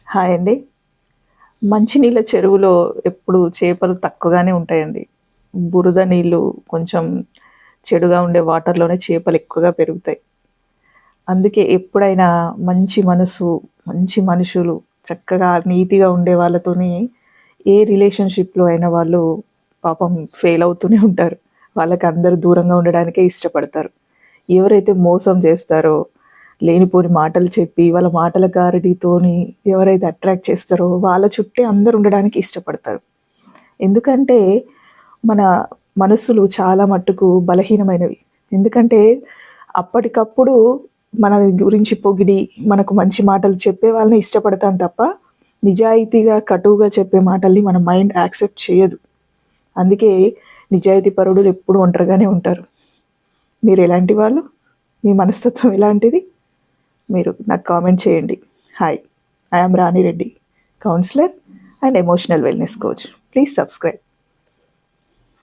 Hi అండి. మంచినీళ్ళ చెరువులో ఎప్పుడు చేపలు తక్కువగానే ఉంటాయండి. బురద నీళ్ళు కొంచెం చెడుగా ఉండే వాటర్‌లోనే చేపలు ఎక్కువగా పెరుగుతాయి. అందుకే ఎప్పుడైనా మంచి మనసు, మంచి మనుషులు, చక్కగా నీతిగా ఉండే వాళ్ళతోని ఏ రిలేషన్‌షిప్‌లో అయినా వాళ్ళు పాపం ఫెయిల్ అవుతూనే ఉంటారు. వాళ్ళకి అందరూ దూరంగా ఉండడానికే ఇష్టపడతారు. ఎవరైతే మోసం చేస్తారో, లేనిపోని మాటలు చెప్పి, వాళ్ళ మాటల గారడీతోని ఎవరైతే అట్రాక్ట్ చేస్తారో, వాళ్ళ చుట్టే అందరూ ఉండడానికి ఇష్టపడతారు. ఎందుకంటే, మన మనస్సులు చాలా మట్టుకు బలహీనమైనవి. ఎందుకంటే, అప్పటికప్పుడు మన గురించి పొగిడి, మనకు మంచి మాటలు చెప్పే వాళ్ళని ఇష్టపడతాం తప్ప, నిజాయితీగా, కటువుగా చెప్పే మాటల్ని మన మైండ్ యాక్సెప్ట్ చేయదు. అందుకే నిజాయితీ పరులు ఎప్పుడూ ఒంటరిగానే ఉంటారు. మీరెలాంటి వాళ్ళు? మీ మనస్తత్వం ఎలాంటిది? మీరు నాకు కామెంట్ చేయండి. Hi, I am Rani Reddy, counsellor and emotional wellness coach. Please subscribe.